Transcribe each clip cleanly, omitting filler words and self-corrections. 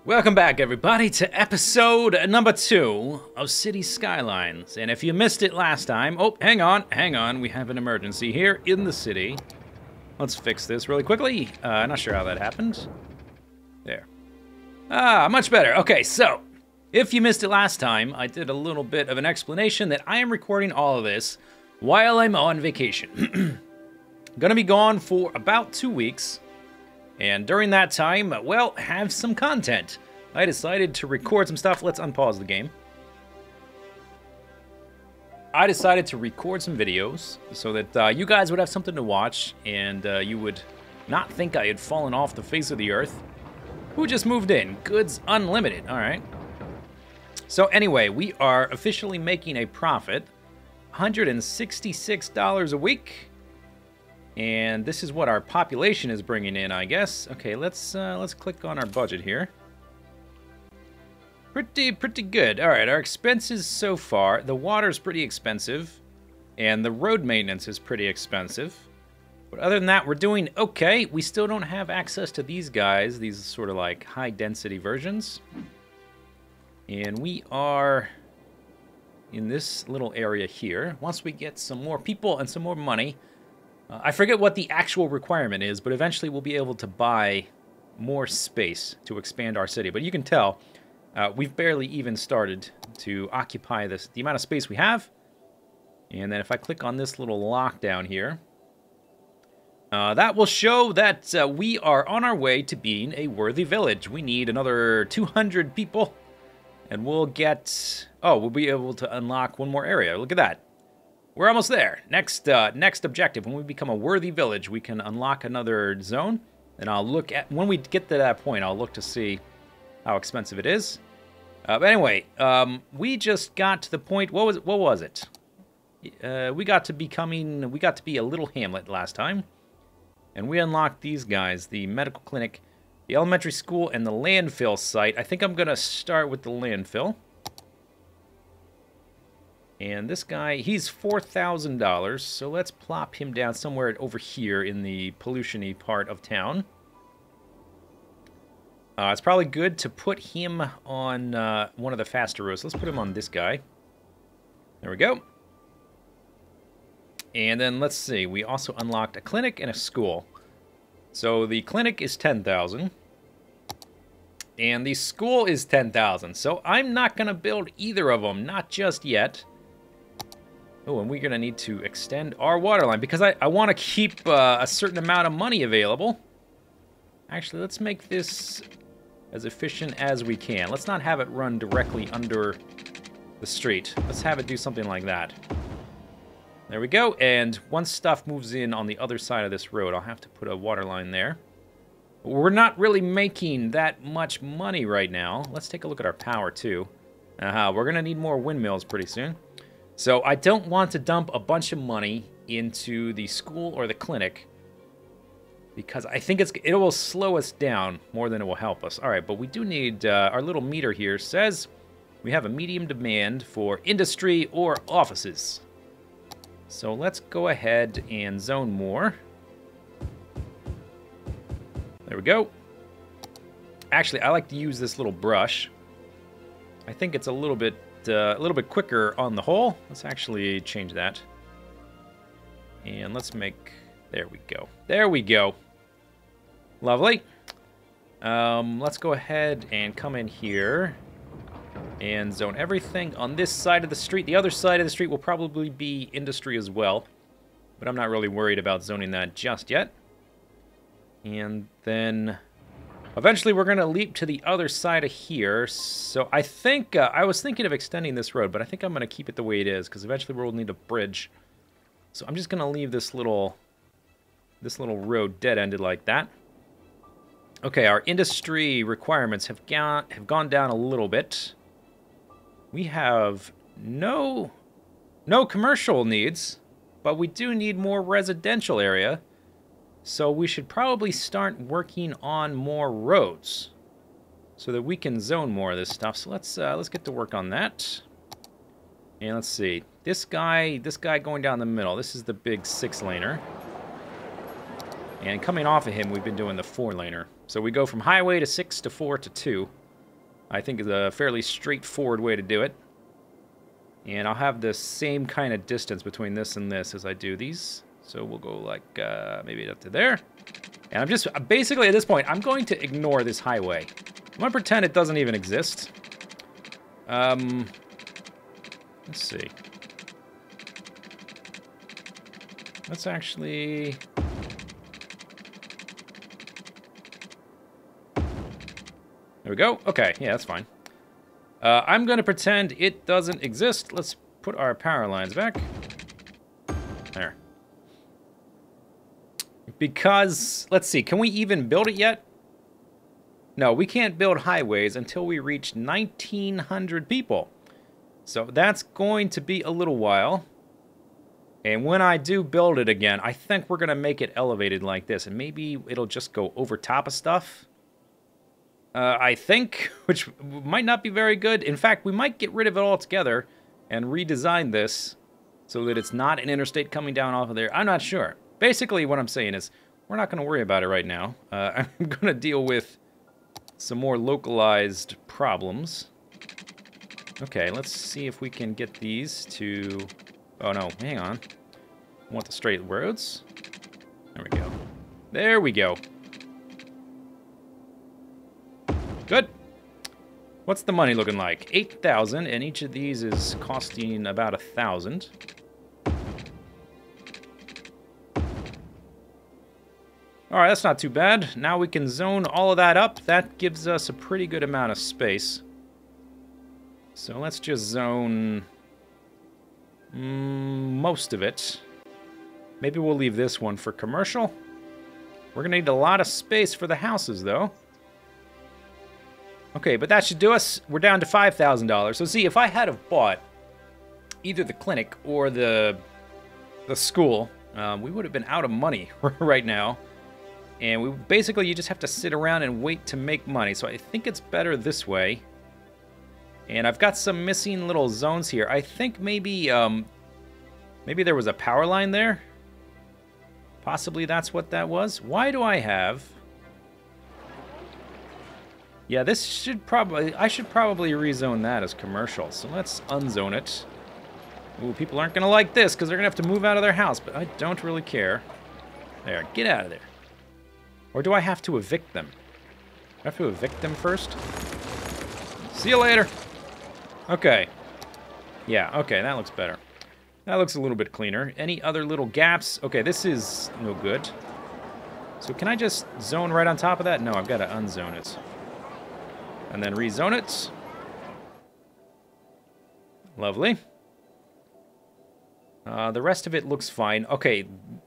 Welcome back, everybody, to episode number 2 of City Skylines. And if you missed it last time... Oh, hang on. We have an emergency here in the city. Let's fix this really quickly. Not sure how that happened. There. Much better. Okay, so, if you missed it last time, I did a little bit of an explanation that I am recording all of this while I'm on vacation. Gonna be gone for about 2 weeks. And during that time, well, have some content. I decided to record some stuff. Let's unpause the game. I decided to record some videos so that you guys would have something to watch and you would not think I had fallen off the face of the earth. Who just moved in? Goods unlimited. All right. So anyway, we are officially making a profit. $166 a week. And this is what our population is bringing in, I guess. Okay, let's click on our budget here. Pretty good. All right, our expenses so far. The water's pretty expensive, and the road maintenance is pretty expensive. But other than that, we're doing okay. We still don't have access to these guys, these sort of like high-density versions. And we are in this little area here. Once we get some more people and some more money... I forget what the actual requirement is, but eventually we'll be able to buy more space to expand our city. But you can tell, we've barely even started to occupy the amount of space we have. And then if I click on this little lockdown here, that will show that we are on our way to being a worthy village. We need another 200 people, and we'll get... Oh, we'll be able to unlock one more area. Look at that. We're almost there. Next objective, when we become a worthy village, we can unlock another zone. And I'll look at, when we get to that point, I'll look to see how expensive it is. But anyway, we just got to the point, what was it? We got to be a little hamlet last time. And we unlocked these guys, the medical clinic, the elementary school, and the landfill site. I think I'm going to start with the landfill. And this guy, he's $4,000, so let's plop him down somewhere over here in the pollution-y part of town. It's probably good to put him on one of the faster roads. Let's put him on this guy. There we go. And then let's see, we also unlocked a clinic and a school. So the clinic is $10,000. And the school is $10,000. So I'm not going to build either of them, not just yet. Oh, and we're going to need to extend our water line because I want to keep a certain amount of money available. Actually, let's make this as efficient as we can. Let's not have it run directly under the street. Let's have it do something like that. There we go. And once stuff moves in on the other side of this road, I'll have to put a water line there. We're not really making that much money right now. Let's take a look at our power, too. We're going to need more windmills pretty soon. So I don't want to dump a bunch of money into the school or the clinic because I think it will slow us down more than it will help us. All right, but we do need, our little meter here says we have a medium demand for industry or offices. So let's go ahead and zone more. There we go. Actually, I like to use this little brush. I think it's a little bit quicker on the whole. Let's actually change that. And let's make... There we go. There we go. Lovely. Let's go ahead and come in here and zone everything on this side of the street. The other side of the street will probably be industry as well, but I'm not really worried about zoning that just yet. And then... eventually, we're going to leap to the other side of here. So I think, I was thinking of extending this road, but I think I'm going to keep it the way it is, because eventually we'll need a bridge. So I'm just going to leave this little road dead-ended like that. Okay, our industry requirements have gone down a little bit. We have no commercial needs, but we do need more residential area. So we should probably start working on more roads so that we can zone more of this stuff. So let's get to work on that. And let's see. This guy going down the middle. This is the big 6-laner. And coming off of him, we've been doing the 4-laner. So we go from highway to 6 to 4 to 2. I think is a fairly straightforward way to do it. And I'll have the same kind of distance between this and this as I do these. So we'll go like maybe up to there. And I'm just, basically at this point, I'm going to ignore this highway. I'm going to pretend it doesn't even exist. Let's see. Let's actually... There we go. Okay, yeah, that's fine. I'm going to pretend it doesn't exist. Let's put our power lines back. There. Because, let's see, can we even build it yet? No, we can't build highways until we reach 1,900 people. So that's going to be a little while. And when I do build it again, I think we're going to make it elevated like this. And maybe it'll just go over top of stuff. I think, which might not be very good. In fact, we might get rid of it altogether and redesign this so that it's not an interstate coming down off of there. I'm not sure. Basically, what I'm saying is we're not going to worry about it right now. I'm going to deal with some more localized problems. Okay, let's see if we can get these to... Oh, no, hang on. I want the straight roads. There we go. There we go. Good. What's the money looking like? 8,000, and each of these is costing about 1,000. Alright, that's not too bad. Now we can zone all of that up. That gives us a pretty good amount of space. So let's just zone most of it. Maybe we'll leave this one for commercial. We're gonna need a lot of space for the houses, though. Okay, but that should do us. We're down to $5,000. So see, if I had have bought either the clinic or the school, we would have been out of money right now. And we basically, you just have to sit around and wait to make money. So I think it's better this way. And I've got some missing little zones here. I think maybe maybe there was a power line there. Possibly that's what that was. Why do I have... Yeah, this should probably... I should probably rezone that as commercial. So let's unzone it. Ooh, people aren't going to like this because they're going to have to move out of their house. But I don't really care. There, get out of there. Or do I have to evict them? Do I have to evict them first? See you later. Okay. Yeah, okay, that looks better. That looks a little bit cleaner. Any other little gaps? Okay, this is no good. So can I just zone right on top of that? No, I've got to unzone it. And then rezone it. Lovely. The rest of it looks fine. Okay,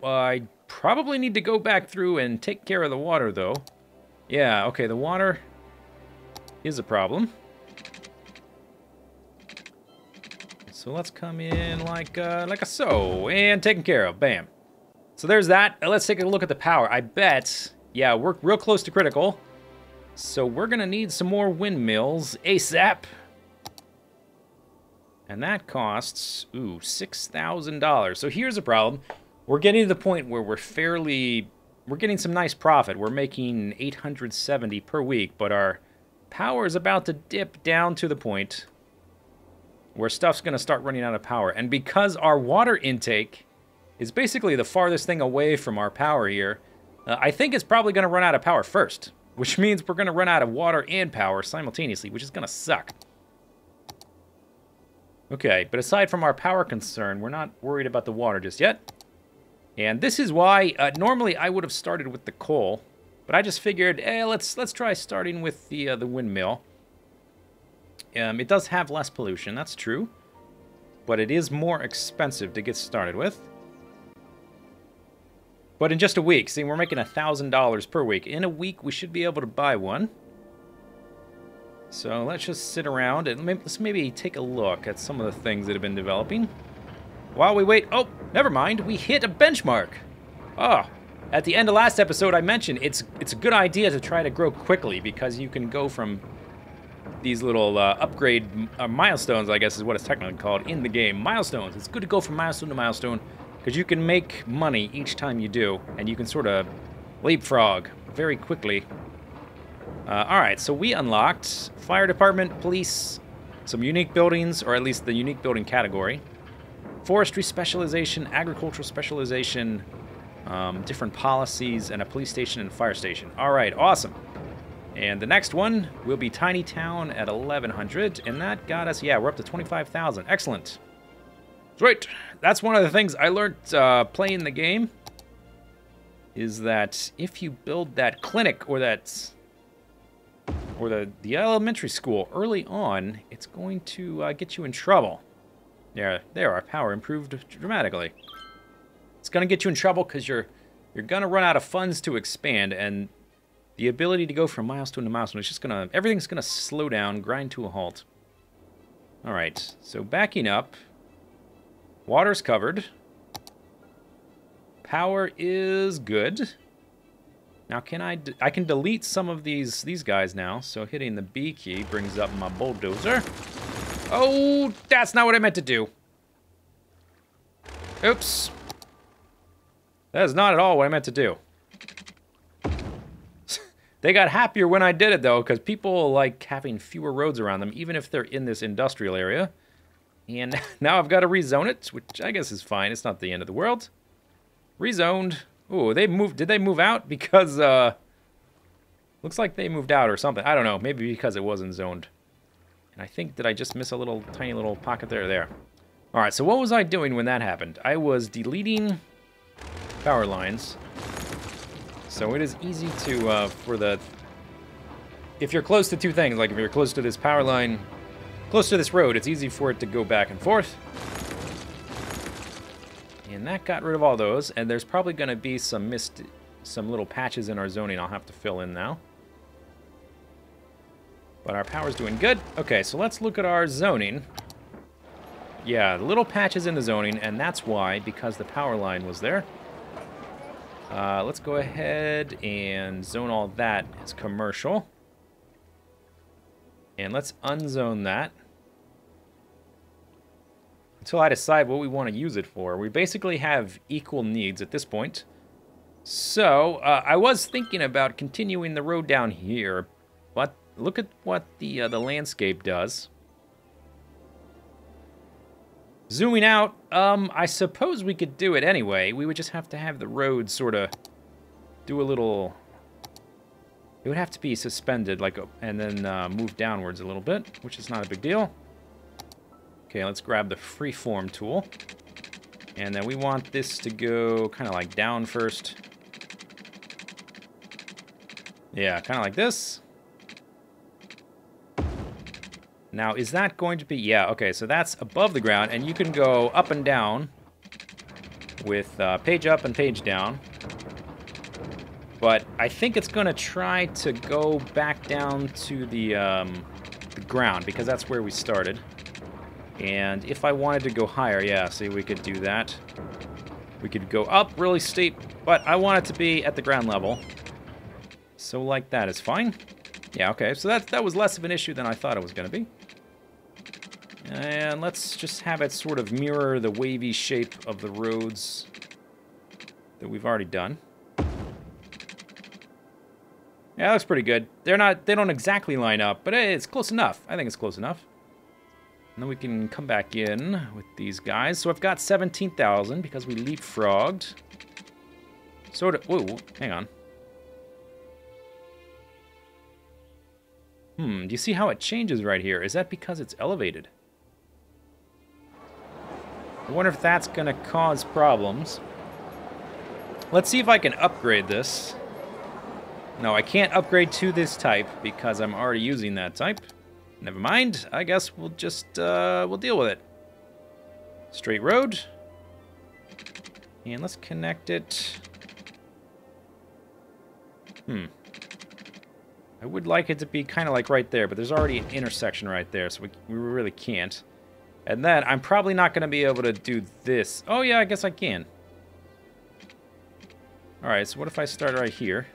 I probably need to go back through and take care of the water, though. Yeah, okay, the water is a problem. So let's come in like a so, and taken care of, bam. So there's that. Let's take a look at the power. I bet, yeah, we're real close to critical. So we're gonna need some more windmills ASAP. And that costs, ooh, $6,000. So here's a problem. We're getting to the point where we're getting some nice profit. We're making $870 per week, but our power is about to dip down to the point where stuff's going to start running out of power. And because our water intake is basically the farthest thing away from our power here, I think it's probably going to run out of power first, which means we're going to run out of water and power simultaneously, which is going to suck. Okay, but aside from our power concern, we're not worried about the water just yet. And this is why, normally I would have started with the coal, but I just figured, let's try starting with the windmill. It does have less pollution, that's true, but it is more expensive to get started with. But in just a week, see, we're making $1,000 per week. In a week, we should be able to buy one. So let's just sit around and let's maybe take a look at some of the things that have been developing. While we wait, oh, never mind, we hit a benchmark. Oh, at the end of last episode, I mentioned it's a good idea to try to grow quickly because you can go from these little upgrade milestones, I guess is what it's technically called in the game. Milestones. It's good to go from milestone to milestone because you can make money each time you do, and you can sort of leapfrog very quickly. Alright, so we unlocked fire department, police, some unique buildings, or at least the unique building category. Forestry specialization, agricultural specialization, different policies, and a police station and fire station. Alright, awesome. And the next one will be Tiny Town at 1100, and that got us, yeah, we're up to 25,000. Excellent. Sweet. That's one of the things I learned playing the game, is that if you build that clinic or that... or the elementary school early on, it's going to get you in trouble. There, our power improved dramatically. It's going to get you in trouble because you're going to run out of funds to expand, and the ability to go from milestone to milestone is just going to... everything's going to slow down, grind to a halt. All right, so backing up. Water's covered. Power is good. Now, I can delete some of these guys now, so hitting the B key brings up my bulldozer. Oh, that's not what I meant to do. Oops. That is not at all what I meant to do. They got happier when I did it, though, because people like having fewer roads around them, even if they're in this industrial area. And now I've got to rezone it, which I guess is fine. It's not the end of the world. Rezoned. Ooh, they moved. Did they move out? Because, looks like they moved out or something. I don't know. Maybe because it wasn't zoned. And I think, did I just miss a little, tiny little pocket there? There. All right, so what was I doing when that happened? I was deleting power lines. So it is easy to, if you're close to two things, like if you're close to this power line, close to this road, it's easy for it to go back and forth. And that got rid of all those, and there's probably going to be some little patches in our zoning I'll have to fill in now. But our power's doing good. Okay, so let's look at our zoning. Yeah, little patches in the zoning, and that's why, because the power line was there. Let's go ahead and zone all that as commercial. And let's unzone that until I decide what we want to use it for. We basically have equal needs at this point. So, I was thinking about continuing the road down here, but look at what the landscape does. Zooming out, I suppose we could do it anyway. We would just have to have the road sort of do a little... It would have to be suspended, like, and then move downwards a little bit, which is not a big deal. Okay, let's grab the freeform tool. And then we want this to go kind of like down first. Yeah, kind of like this. Now, is that going to be... Yeah, okay, so that's above the ground, and you can go up and down with page up and page down. But I think it's going to try to go back down to the ground, because that's where we started. And if I wanted to go higher, yeah, see, we could do that. We could go up really steep, but I want it to be at the ground level. So like that is fine. Yeah, okay, so that was less of an issue than I thought it was going to be. And let's just have it sort of mirror the wavy shape of the roads that we've already done. Yeah, that looks pretty good. They don't exactly line up, but hey, it's close enough. I think it's close enough. And then we can come back in with these guys. So I've got 17,000 because we leapfrogged. Sort of, whoa, hang on. Do you see how it changes right here? Is that because it's elevated? I wonder if that's going to cause problems. Let's see if I can upgrade this. No, I can't upgrade to this type because I'm already using that type. Never mind. I guess we'll just, we'll deal with it. Straight road. And let's connect it. I would like it to be kind of like right there, but there's already an intersection right there, so we really can't. And then I'm probably not going to be able to do this. Oh, yeah, I guess I can. All right, so what if I start right here?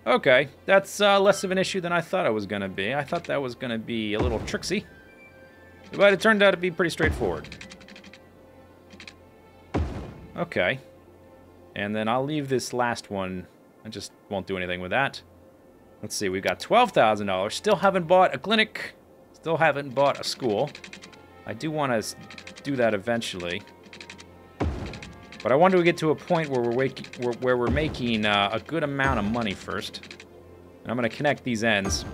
Okay, that's less of an issue than I thought it was going to be. I thought that was going to be a little tricksy, but it turned out to be pretty straightforward. Okay, and then I'll leave this last one I just won't do anything with that. Let's see, we've got $12,000. Still haven't bought a clinic. Still haven't bought a school. I do want to do that eventually. But I want to get to a point where we're making a good amount of money first. And I'm going to connect these ends.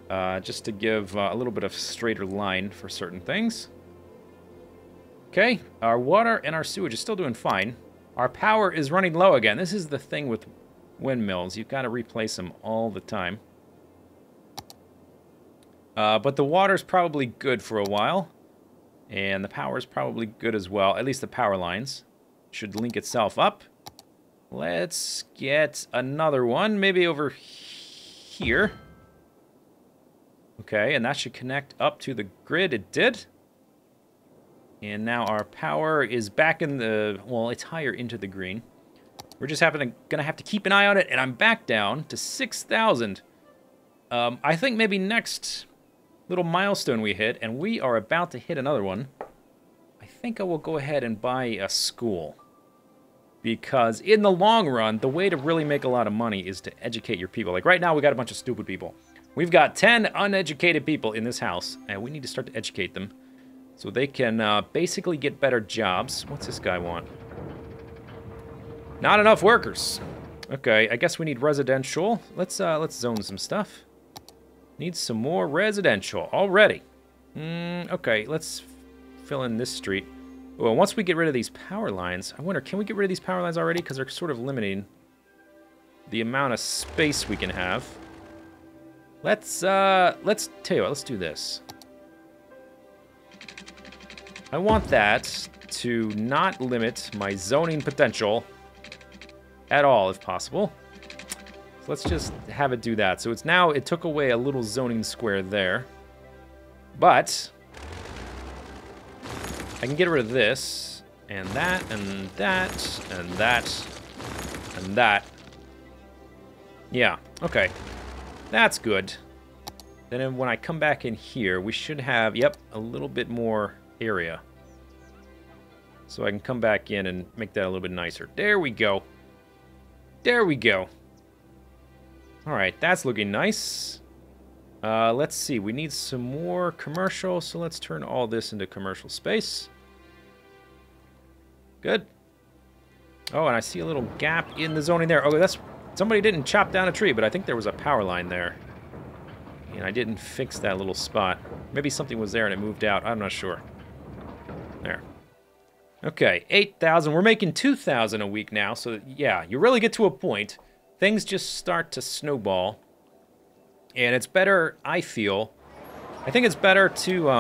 Just to give a little bit of straighter line for certain things. Okay, our water and our sewage is still doing fine. Our power is running low again. This is the thing with windmills. You've got to replace them all the time. But the water's probably good for a while. And the power's probably good as well. At least the power lines should link itself up. Let's get another one, maybe over here. Okay, and that should connect up to the grid. It did. And now our power is back in the... Well, it's higher into the green. We're just gonna have to keep an eye on it, and I'm back down to 6,000. I think maybe next little milestone we hit, and we are about to hit another one. I think I will go ahead and buy a school. Because in the long run, the way to really make a lot of money is to educate your people. Like right now, we got a bunch of stupid people. We've got 10 uneducated people in this house, and we need to start to educate them so they can basically get better jobs. What's this guy want? Not enough workers. Okay, I guess we need residential. Let's zone some stuff. Need some more residential already. Okay, let's fill in this street. Well, once we get rid of these power lines, I wonder, can we get rid of these power lines already? Because they're sort of limiting the amount of space we can have. Let's tell you what, let's do this. I want that to not limit my zoning potential at all, if possible. So let's just have it do that. So it's now, it took away a little zoning square there. But I can get rid of this, and that, and that, and that, and that. Yeah, okay. That's good. Then when I come back in here, we should have, yep, a little bit more area. So I can come back in and make that a little bit nicer. There we go. There we go. Alright, that's looking nice. Let's see, we need some more commercial, so let's turn all this into commercial space. Good. Oh, and I see a little gap in the zoning there. Oh, that's... Somebody didn't chop down a tree, but I think there was a power line there. And I didn't fix that little spot. Maybe something was there and it moved out. I'm not sure. There. Okay, 8,000. We're making 2,000 a week now, so yeah, you really get to a point. Things just start to snowball. And it's better, I feel. I think it's better to,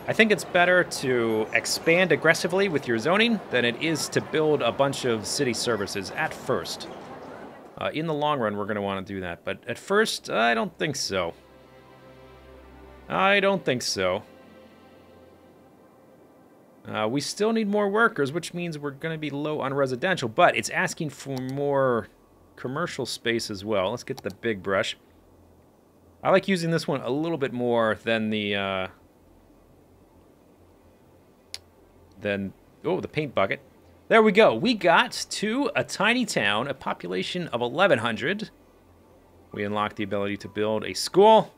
I think it's better to expand aggressively with your zoning than it is to build a bunch of city services at first. In the long run, we're going to want to do that. But at first, I don't think so. I don't think so. We still need more workers, which means we're going to be low on residential. But it's asking for more commercial space as well. Let's get the big brush. I like using this one a little bit more than the... oh, the paint bucket. There we go. We got to a tiny town, a population of 1,100. We unlocked the ability to build a school.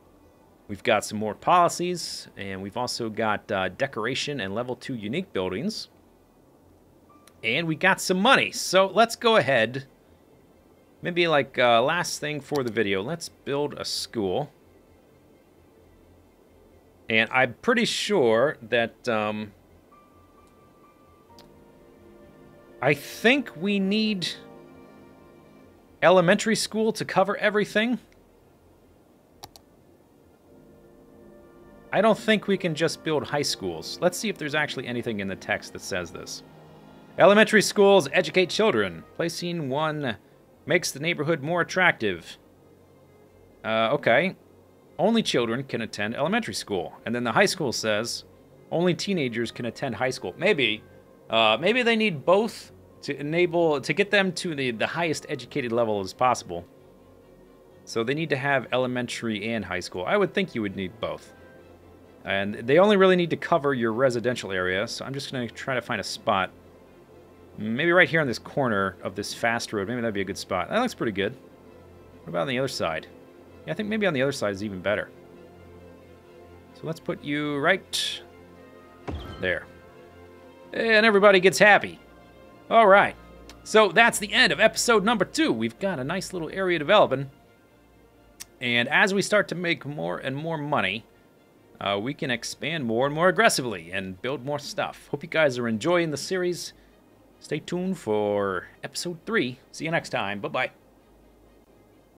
We've got some more policies, and we've also got decoration and level 2 unique buildings. And we got some money. So let's go ahead. Maybe like last thing for the video, let's build a school. And I'm pretty sure that... I think we need elementary school to cover everything. I don't think we can just build high schools. Let's see if there's actually anything in the text that says this. Elementary schools educate children. Placing one makes the neighborhood more attractive. Okay. Only children can attend elementary school. And then the high school says only teenagers can attend high school. Maybe they need both to get them to the highest educated level as possible. So they need to have elementary and high school. I would think you would need both. And they only really need to cover your residential area, so I'm just going to try to find a spot Maybe right here on this corner of this fast road. Maybe that'd be a good spot. That looks pretty good. What about on the other side? Yeah, I think maybe on the other side is even better. So let's put you right there. And everybody gets happy. All right. So that's the end of episode number 2. We've got a nice little area developing. And as we start to make more and more money, we can expand more and more aggressively and build more stuff. Hope you guys are enjoying the series. Stay tuned for episode 3. See you next time. Bye-bye.